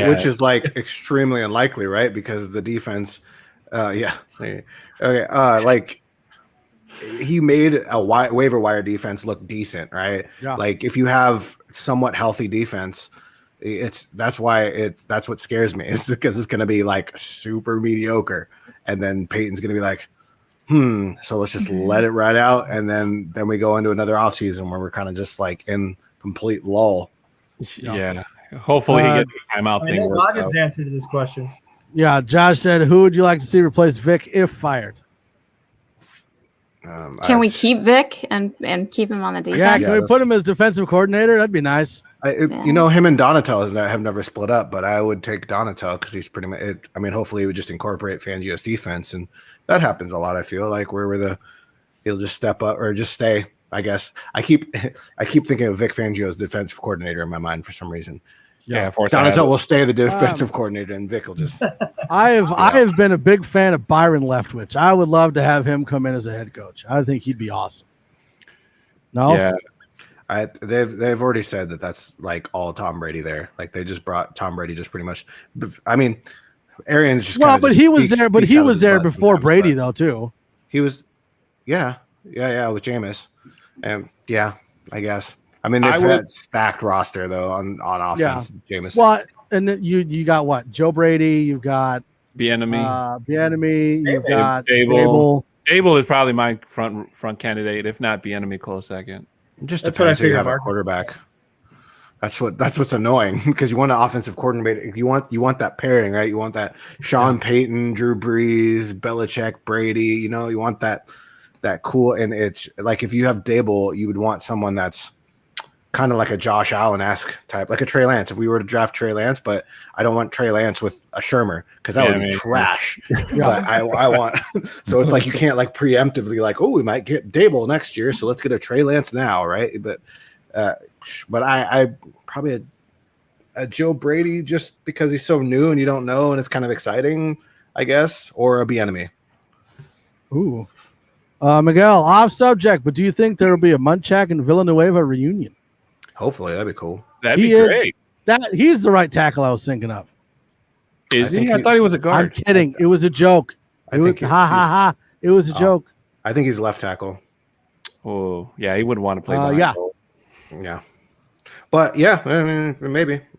Which is like extremely unlikely, right? Because the defense, okay, like he made a waiver wire defense look decent, right? Yeah. Like if you have somewhat healthy defense, that's what scares me. It's because it's going to be like super mediocre, and then Peyton's going to be like, so let's just let it ride out, and then we go into another offseason where we're kind of just like in complete lull. Yeah. Hopefully he gets the timeout thing. Logan's answer to this question. Yeah, Josh said, "Who would you like to see replace Vic if fired?" Can we keep Vic and keep him on the defense? Yeah, can we put him as defensive coordinator? That'd be nice. You know, him and Donatello have never split up, but I would take Donatello because he's pretty much. Hopefully, he would just incorporate Fangio's defense, and that happens a lot. I feel like where he'll just step up or just stay. I guess I keep thinking of Vic Fangio as defensive coordinator in my mind for some reason. Yeah, Donatello will stay the defensive coordinator, and Vic will just. I have been a big fan of Byron Leftwich. I would love to have him come in as a head coach. I think he'd be awesome. No, yeah, they've already said that's like all Tom Brady there. Like they just brought Tom Brady just pretty much. I mean, Arians just but he was there. But he was there before Brady though too. He was, yeah, with Jameis, and I guess. I mean, they've had stacked roster though on offense. Yeah. Jameis. Well, and then you got what? Joe Brady. You've got Bieniemy. You've got Abel. Abel is probably my front candidate, if not Bieniemy, close second. Just that's what I figured. You have a quarterback. That's what's annoying because you want an offensive coordinator. You want that pairing, right? You want that Sean Payton, Drew Brees, Belichick, Brady. You know, you want that cool. And it's like if you have Dable, you would want someone that's kind of like a Josh Allen-esque type, like a Trey Lance. If we were to draft Trey Lance, but I don't want Trey Lance with a Shermer because that would be trash. But I want so it's like you can't like preemptively like, oh, we might get Dable next year, so let's get a Trey Lance now, right? But I probably a Joe Brady just because he's so new and you don't know and it's kind of exciting, I guess, or a Bieniemy. Ooh, Miguel, off subject, but do you think there will be a Muntjac and Villanueva reunion? Hopefully, that'd be cool. That'd be great. He's the right tackle I was thinking of. Is he? I thought he was a guard. I'm kidding. It was a joke. It was a joke. I think he's left tackle. Oh, yeah, he wouldn't want to play. Yeah. But yeah, I mean,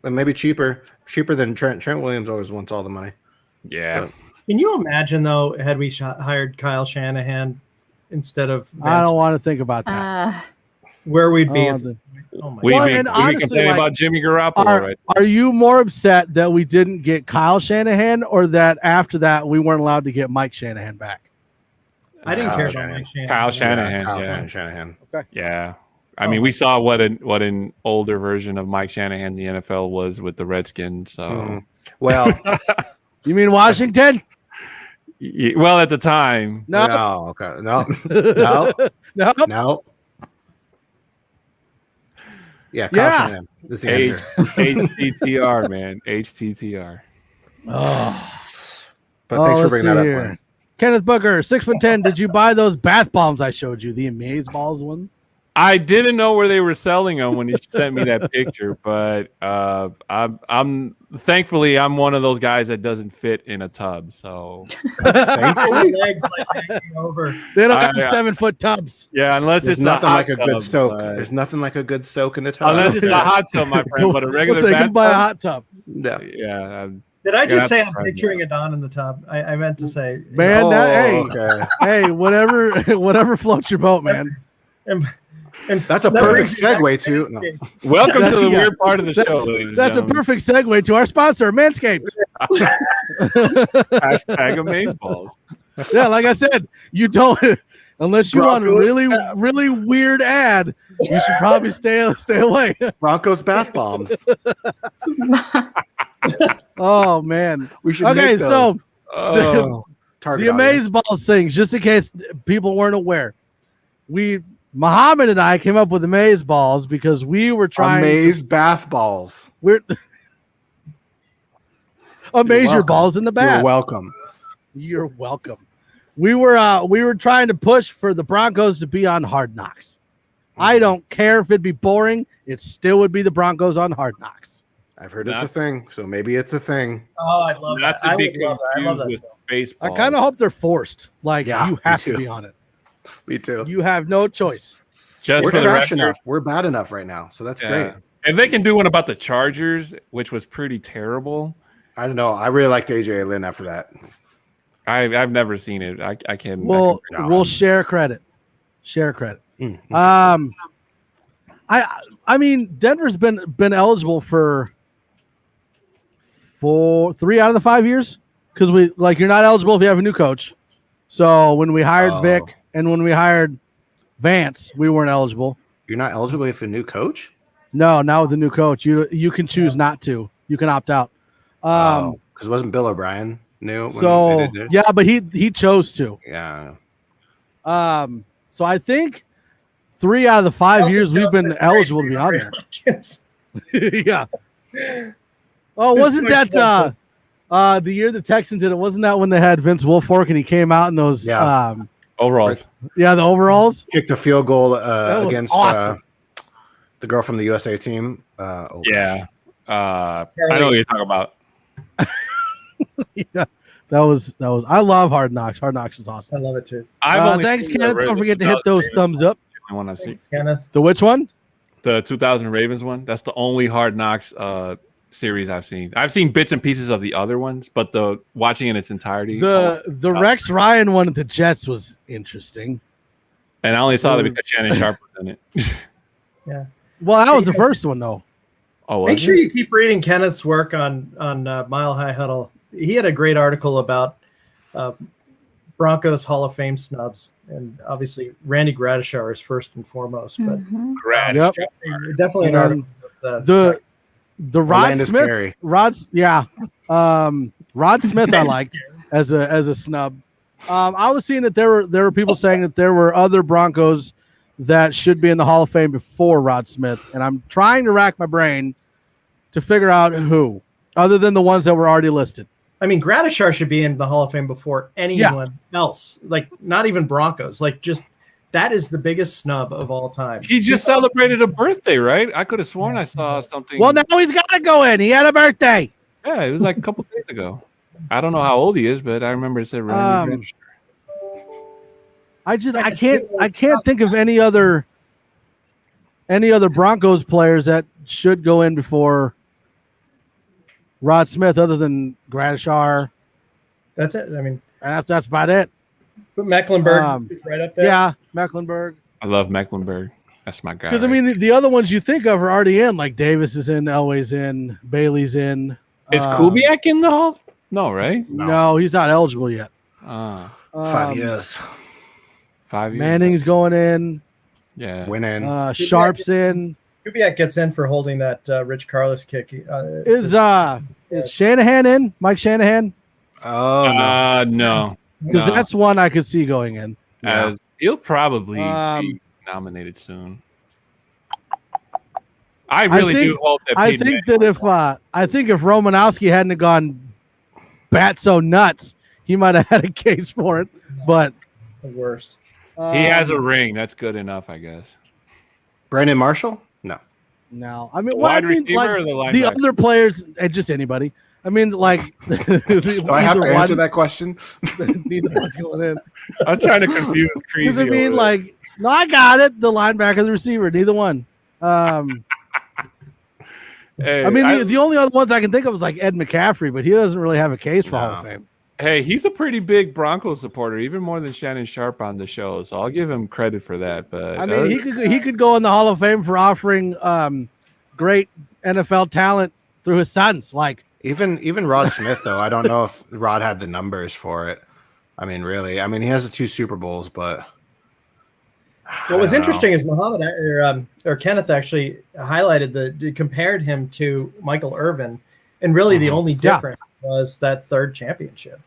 maybe cheaper than Trent. Trent Williams always wants all the money. Yeah. Can you imagine though, had we hired Kyle Shanahan instead of Vance? I don't want to think about that. Where we'd be. We complaining about Jimmy Garoppolo, right? Are you more upset that we didn't get Kyle Shanahan or that after that we weren't allowed to get Mike Shanahan back? I didn't care about Mike Shanahan. Kyle Shanahan. Kyle Shanahan. Okay. Yeah. I mean, we saw what an older version of Mike Shanahan the NFL was with the Redskins. So, well, you mean Washington? Well, at the time. No. Okay. No. Yeah, Kyle Shanahan is the answer. HTTR, man. HTTR. Oh. But thanks for bringing that up, man. Kenneth Booker, 6'10". Did you buy those bath bombs I showed you? The Amaze Balls one? I didn't know where they were selling them when you sent me that picture, but I'm thankfully I'm one of those guys that doesn't fit in a tub. So legs like hanging over. They don't have 7-foot tubs. Yeah, unless There's it's nothing a hot like a tub, good soak. There's nothing like a good soak in the tub. Unless it's a hot tub, my friend, but a regular bathtub. Buy a hot tub. Yeah. Did I just say I'm picturing a Don in the tub? I meant to say, man. Hey, whatever floats your boat, man. And that's a perfect segue to. No. Welcome to the weird part of the show. That's a perfect segue to our sponsor, Manscaped. Hashtag Amazeballs. Yeah, like I said, you don't unless you want a really weird ad. You should probably stay away. Broncos bath bombs. Oh man, we should. Okay, so the Amazeballs things, just in case people weren't aware, Muhammad and I came up with Amazeballs because we were trying bath balls. Amaze your balls in the bath. You're welcome. We were trying to push for the Broncos to be on Hard Knocks. I don't care if it'd be boring. It still would be the Broncos on Hard Knocks. I've heard it's a thing, so maybe it's a thing. Oh, I love that. Not to be love that. I love confused that. with baseball. I kind of hope they're forced. Like, Yeah, you me have to too. be on it. Me too. You have no choice. Just We're for the trash record, enough. We're bad enough right now, so that's great. If they can do one about the Chargers, which was pretty terrible. I don't know. I really liked AJ Lynn after that. I've never seen it. I can't. We'll share credit. Share credit. Mm. I mean, Denver's been eligible for 3 out of the 5 years because you're not eligible if you have a new coach. So when we hired Vic and when we hired Vance, we weren't eligible. You're not eligible if a new coach? No, not with the new coach. You can choose not to. You can opt out. Because wasn't Bill O'Brien new? So yeah, but he chose to. Yeah. So I think 3 out of the 5 years we've been eligible to be on there. Yeah. Oh, wasn't that the year the Texans did it? Wasn't that when they had Vince Wilfork and he came out in those overalls? Yeah, the overalls. Kicked a field goal against awesome. The girl from the USA team. Yeah. I know what you're talking about. Yeah. That was. I love Hard Knocks. Hard Knocks is awesome. I love it too. Thanks, Kenneth. Don't forget to hit those thumbs up. The one I've seen. Kenneth. The which one? The 2000 Ravens one. That's the only Hard Knocks series I've seen. I've seen bits and pieces of the other ones, but the watching in its entirety. The Rex Ryan one at the Jets was interesting. And I only saw that because Shannon Sharp was in it. Yeah. Well, that was the first one though. Oh, make sure you keep reading Kenneth's work on Mile High Huddle. He had a great article about Broncos Hall of Fame snubs, and obviously Randy Gradishar is first and foremost. But definitely an article. The Rod Smith, Rod Smith, I liked as a snub. I was seeing that there were people saying that there were other Broncos that should be in the Hall of Fame before Rod Smith, and I'm trying to rack my brain to figure out who, other than the ones that were already listed. I mean, Gradishar should be in the Hall of Fame before anyone else. Like, not even Broncos. Like, just that is the biggest snub of all time. He just celebrated a birthday, right? I could have sworn I saw something. Well, now he's got to go in. He had a birthday. Yeah, it was like a couple days ago. I don't know how old he is, but I remember it said Randy Gradishar. I can't think of any other Broncos players that should go in before Rod Smith other than Gradishar. That's it. I mean, that's about it. But Mecklenburg is right up there. Yeah, Mecklenburg. I love Mecklenburg. That's my guy. Because I mean, the other ones you think of are already in. Like Davis is in, Elway's in, Bailey's in. Is Kubiak in the Hall? No, right? No, he's not eligible yet. 5 years. 5 years. Manning's going in. Yeah, winning. Sharp's in. Kubiak gets in for holding that Rich Carlos kick. Is Shanahan in? Mike Shanahan? Oh no. Because that's one I could see going in. He'll probably be nominated soon. I really do hope that. I think if Romanowski hadn't gone bat so nuts, he might have had a case for it. But the worst. He has a ring. That's good enough, I guess. Brandon Marshall? No. I mean, wide receiver or the linebacker? The other players, just anybody. I mean, like. Do I have to answer that question? Neither one's going in. I'm trying to confuse Crazy. Because I mean, no, I got it. The linebacker, the receiver, neither one. Hey, I mean, the only other ones I can think of is like Ed McCaffrey, but he doesn't really have a case for Hall of Fame. Hey, he's a pretty big Broncos supporter, even more than Shannon Sharp on the show. So I'll give him credit for that. But I mean, he could go in the Hall of Fame for offering great NFL talent through his sons. Like even Rod Smith, though, I don't know if Rod had the numbers for it. I mean, really, I mean, he has the 2 Super Bowls, but what was interesting is Muhammad or Kenneth actually highlighted compared him to Michael Irvin, and really the only difference was that 3rd championship.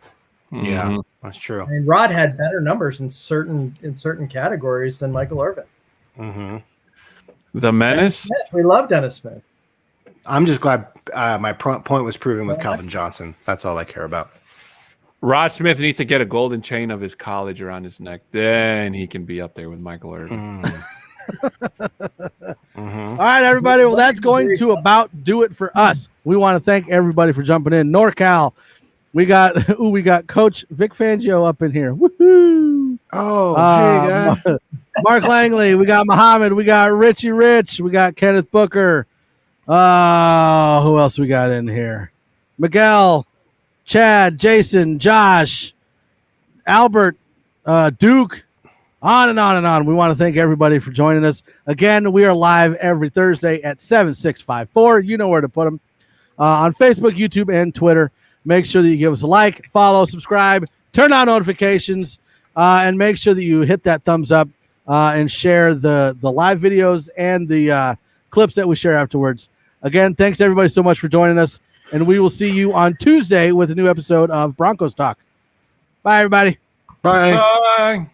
Yeah, that's true. I mean, Rod had better numbers in certain categories than Michael Irvin. Mm-hmm. The Menace. We love Dennis Smith. I'm just glad my point was proven with Calvin Johnson. That's all I care about. Rod Smith needs to get a golden chain of his college around his neck. Then he can be up there with Michael Irvin. All right, everybody. Well, that's going to about do it for us. We want to thank everybody for jumping in. NorCal, we got Coach Vic Fangio up in here. Woohoo! Oh, hey, guy. Mark Langley, we got Muhammad, we got Richie Rich, we got Kenneth Booker. Who else we got in here? Miguel, Chad, Jason, Josh, Albert, Duke, on and on and on. We want to thank everybody for joining us. Again, we are live every Thursday at 7654. You know where to put them. On Facebook, YouTube, and Twitter. Make sure that you give us a like, follow, subscribe, turn on notifications, and make sure that you hit that thumbs up and share the live videos and the clips that we share afterwards. Again, thanks everybody so much for joining us, and we will see you on Tuesday with a new episode of Broncos Talk. Bye, everybody. Bye. Bye.